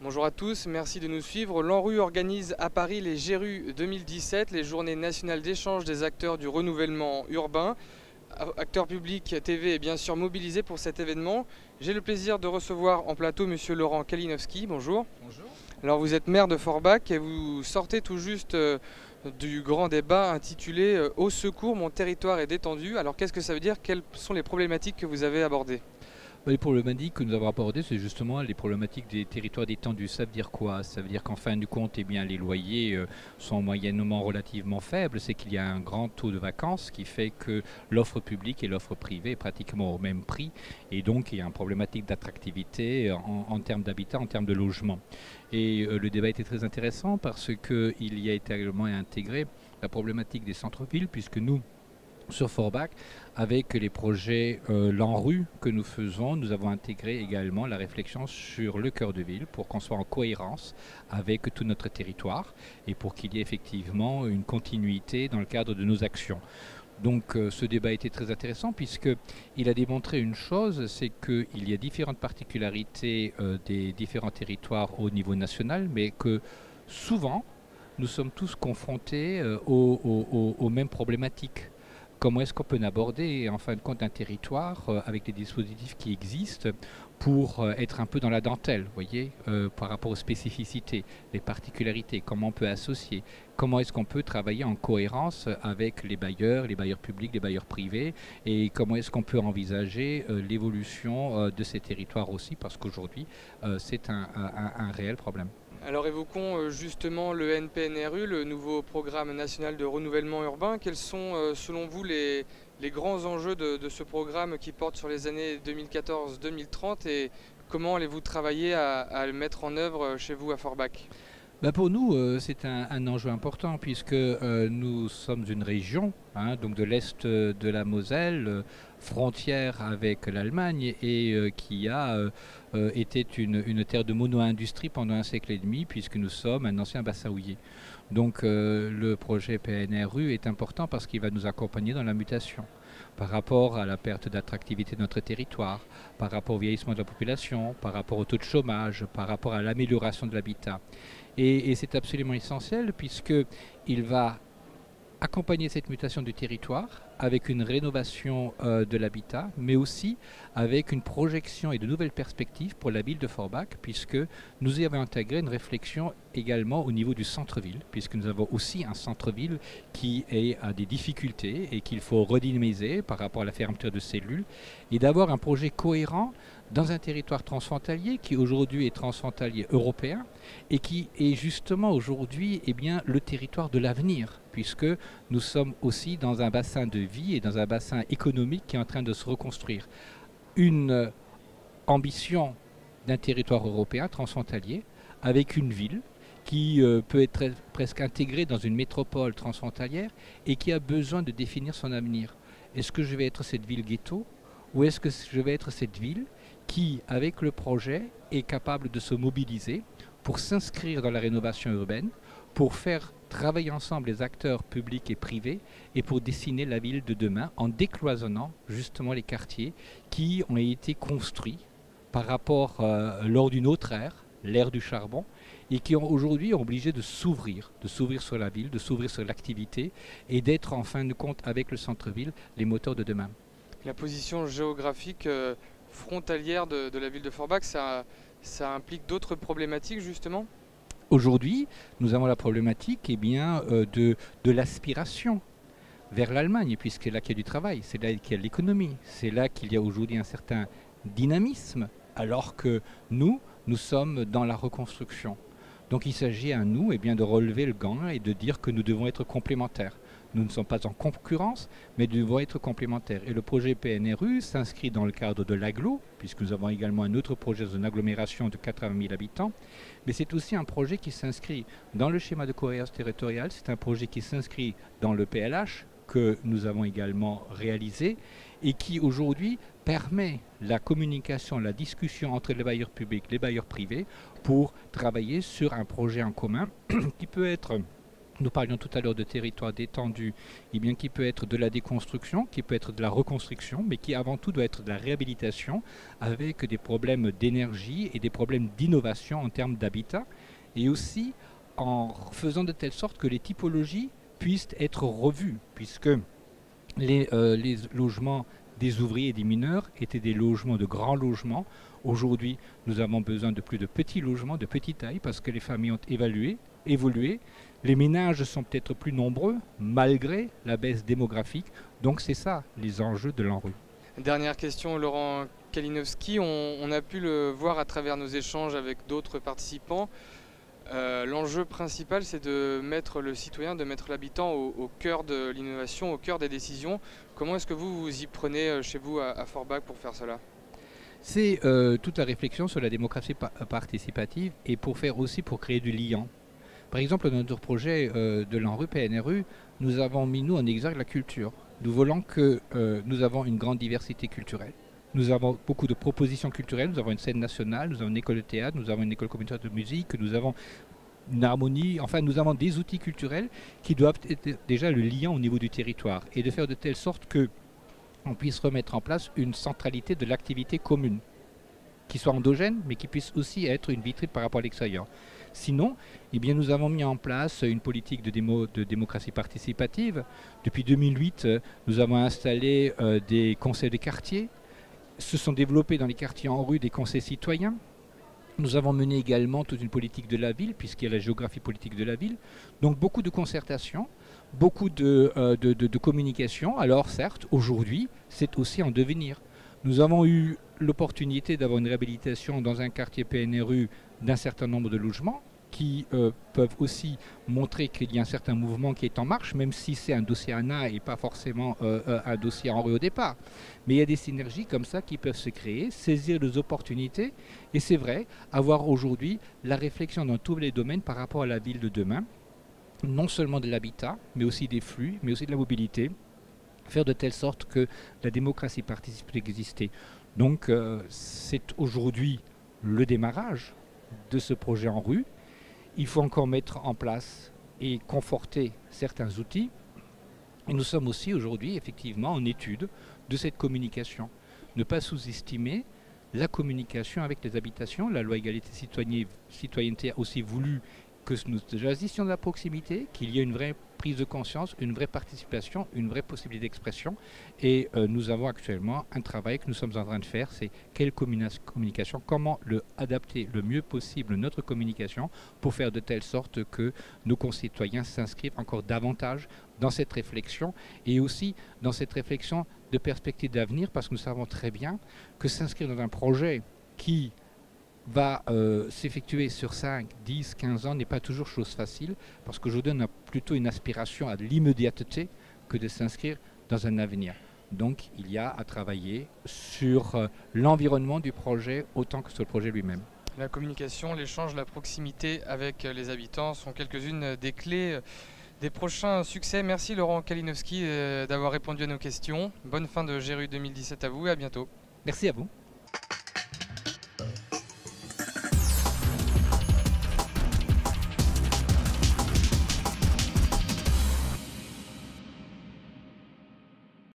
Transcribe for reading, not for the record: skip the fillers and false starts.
Bonjour à tous, merci de nous suivre. L'ANRU organise à Paris les GERU 2017, les journées nationales d'échange des acteurs du renouvellement urbain. Acteurs publics, TV est bien sûr mobilisé pour cet événement. J'ai le plaisir de recevoir en plateau Monsieur Laurent Kalinowski. Bonjour. Bonjour. Alors vous êtes maire de Forbach et vous sortez tout juste du grand débat intitulé Au secours, mon territoire est détendu. Alors qu'est-ce que ça veut dire? Quelles sont les problématiques que vous avez abordées? Les problématiques que nous avons abordées, c'est justement les problématiques des territoires détendus. Ça veut dire quoi? Ça veut dire qu'en fin de compte, les loyers sont moyennement relativement faibles. C'est qu'il y a un grand taux de vacances qui fait que l'offre publique et l'offre privée est pratiquement au même prix. Et donc, il y a une problématique d'attractivité en termes d'habitat, en termes de logement. Et le débat était très intéressant parce qu'il y a été également intégré la problématique des centres-villes, puisque nous, sur Forbach, avec les projets l'ANRU que nous faisons, nous avons intégré également la réflexion sur le cœur de ville pour qu'on soit en cohérence avec tout notre territoire et pour qu'il y ait effectivement une continuité dans le cadre de nos actions. Donc ce débat a été très intéressant puisqu'il a démontré une chose, c'est qu'il y a différentes particularités des différents territoires au niveau national, mais que souvent nous sommes tous confrontés aux mêmes problématiques. Comment est-ce qu'on peut aborder en fin de compte un territoire avec les dispositifs qui existent pour être un peu dans la dentelle, voyez, par rapport aux spécificités, les particularités, comment on peut associer, comment est-ce qu'on peut travailler en cohérence avec les bailleurs publics, les bailleurs privés, et comment est-ce qu'on peut envisager l'évolution de ces territoires aussi, parce qu'aujourd'hui c'est un réel problème. Alors évoquons justement le NPNRU, le nouveau programme national de renouvellement urbain. Quels sont selon vous les grands enjeux de ce programme qui porte sur les années 2014-2030 et comment allez-vous travailler à le mettre en œuvre chez vous à Forbach? Pour nous, c'est un enjeu important puisque nous sommes une région, donc de l'Est de la Moselle, frontière avec l'Allemagne et qui a été une terre de mono-industrie pendant un siècle et demi puisque nous sommes un ancien bassin houiller. Donc le projet PNRU est important parce qu'il va nous accompagner dans la mutation par rapport à la perte d'attractivité de notre territoire, par rapport au vieillissement de la population, par rapport au taux de chômage, par rapport à l'amélioration de l'habitat. Et c'est absolument essentiel puisqu'il va accompagner cette mutation du territoire avec une rénovation de l'habitat, mais aussi avec une projection et de nouvelles perspectives pour la ville de Forbach, puisque nous y avons intégré une réflexion également au niveau du centre-ville, puisque nous avons aussi un centre-ville qui a des difficultés et qu'il faut redynamiser par rapport à la fermeture de cellules, et d'avoir un projet cohérent dans un territoire transfrontalier qui aujourd'hui est transfrontalier européen et qui est justement aujourd'hui le territoire de l'avenir, puisque nous sommes aussi dans un bassin de vie et dans un bassin économique qui est en train de se reconstruire. Une ambition d'un territoire européen transfrontalier avec une ville qui peut être presque intégrée dans une métropole transfrontalière et qui a besoin de définir son avenir. Est-ce que je vais être cette ville ghetto ou est-ce que je vais être cette ville qui, avec le projet, est capable de se mobiliser pour s'inscrire dans la rénovation urbaine, pour faire travailler ensemble les acteurs publics et privés et pour dessiner la ville de demain en décloisonnant justement les quartiers qui ont été construits par rapport lors d'une autre ère, l'ère du charbon, et qui ont aujourd'hui obligé de s'ouvrir sur la ville, de s'ouvrir sur l'activité et d'être en fin de compte avec le centre-ville les moteurs de demain. La position géographique frontalière de la ville de Forbach, ça implique d'autres problématiques justement? Aujourd'hui, nous avons la problématique de l'aspiration vers l'Allemagne, puisque c'est là qu'il y a du travail, c'est là qu'il y a de l'économie, c'est là qu'il y a aujourd'hui un certain dynamisme, alors que nous sommes dans la reconstruction. Donc il s'agit à nous de relever le gant et de dire que nous devons être complémentaires. Nous ne sommes pas en concurrence, mais nous devons être complémentaires. Et le projet PNRU s'inscrit dans le cadre de l'AGLO, puisque nous avons également un autre projet d'une agglomération de 80 000 habitants. Mais c'est aussi un projet qui s'inscrit dans le schéma de cohérence territoriale, c'est un projet qui s'inscrit dans le PLH, que nous avons également réalisé, et qui aujourd'hui permet la communication, la discussion entre les bailleurs publics et les bailleurs privés pour travailler sur un projet en commun qui peut être Nous parlions tout à l'heure de territoire détendu, eh bien, qui peut être de la déconstruction, qui peut être de la reconstruction, mais qui avant tout doit être de la réhabilitation avec des problèmes d'énergie et des problèmes d'innovation en termes d'habitat, et aussi en faisant de telle sorte que les typologies puissent être revues, puisque les logements des ouvriers et des mineurs étaient des logements de grands logements. Aujourd'hui, nous avons besoin de plus de petits logements, de petite taille, parce que les familles ont évolué. Les ménages sont peut-être plus nombreux, malgré la baisse démographique. Donc c'est ça, les enjeux de l'ANRU. Dernière question, Laurent Kalinowski. On a pu le voir à travers nos échanges avec d'autres participants. L'enjeu principal, c'est de mettre le citoyen, de mettre l'habitant au cœur de l'innovation, au cœur des décisions. Comment est-ce que vous vous y prenez chez vous à Forbach pour faire cela? C'est toute la réflexion sur la démocratie participative et pour créer du lien. Par exemple, dans notre projet de l'ANRU, PNRU, nous avons mis en exergue la culture. Nous voulons que nous avons une grande diversité culturelle. Nous avons beaucoup de propositions culturelles, nous avons une scène nationale, nous avons une école de théâtre, nous avons une école communautaire de musique, nous avons une harmonie, enfin nous avons des outils culturels qui doivent être déjà le lien au niveau du territoire et de faire de telle sorte que on puisse remettre en place une centralité de l'activité commune qui soit endogène mais qui puisse aussi être une vitrine par rapport à l'extérieur. Sinon, eh bien, nous avons mis en place une politique de démocratie participative. Depuis 2008, nous avons installé des conseils de quartier. Se sont développés dans les quartiers en rue des conseils citoyens. Nous avons mené également toute une politique de la ville, puisqu'il y a la géographie politique de la ville. Donc beaucoup de concertation, beaucoup de communication. Alors certes, aujourd'hui, c'est aussi en devenir. Nous avons eu l'opportunité d'avoir une réhabilitation dans un quartier PNRU d'un certain nombre de logements qui peuvent aussi montrer qu'il y a un certain mouvement qui est en marche, même si c'est un dossier ANA et pas forcément un dossier en rue au départ. Mais il y a des synergies comme ça qui peuvent se créer, saisir les opportunités. Et c'est vrai, avoir aujourd'hui la réflexion dans tous les domaines par rapport à la ville de demain, non seulement de l'habitat, mais aussi des flux, mais aussi de la mobilité, faire de telle sorte que la démocratie participative exister. Donc c'est aujourd'hui le démarrage de ce projet en rue. Il faut encore mettre en place et conforter certains outils. Et nous sommes aussi aujourd'hui effectivement en étude de cette communication. Ne pas sous-estimer la communication avec les habitations. La loi égalité citoyenneté a aussi voulu que nous agissions de la proximité, qu'il y ait une vraie prise de conscience, une vraie participation, une vraie possibilité d'expression. Et nous avons actuellement un travail que nous sommes en train de faire, c'est quelle communication, comment adapter le mieux possible notre communication pour faire de telle sorte que nos concitoyens s'inscrivent encore davantage dans cette réflexion et aussi dans cette réflexion de perspective d'avenir, parce que nous savons très bien que s'inscrire dans un projet qui va s'effectuer sur 5, 10, 15 ans n'est pas toujours chose facile, parce qu'aujourd'hui on a plutôt une aspiration à l'immédiateté que de s'inscrire dans un avenir. Donc il y a à travailler sur l'environnement du projet autant que sur le projet lui-même. La communication, l'échange, la proximité avec les habitants sont quelques-unes des clés des prochains succès. Merci Laurent Kalinowski d'avoir répondu à nos questions. Bonne fin de GRU 2017 à vous et à bientôt. Merci à vous.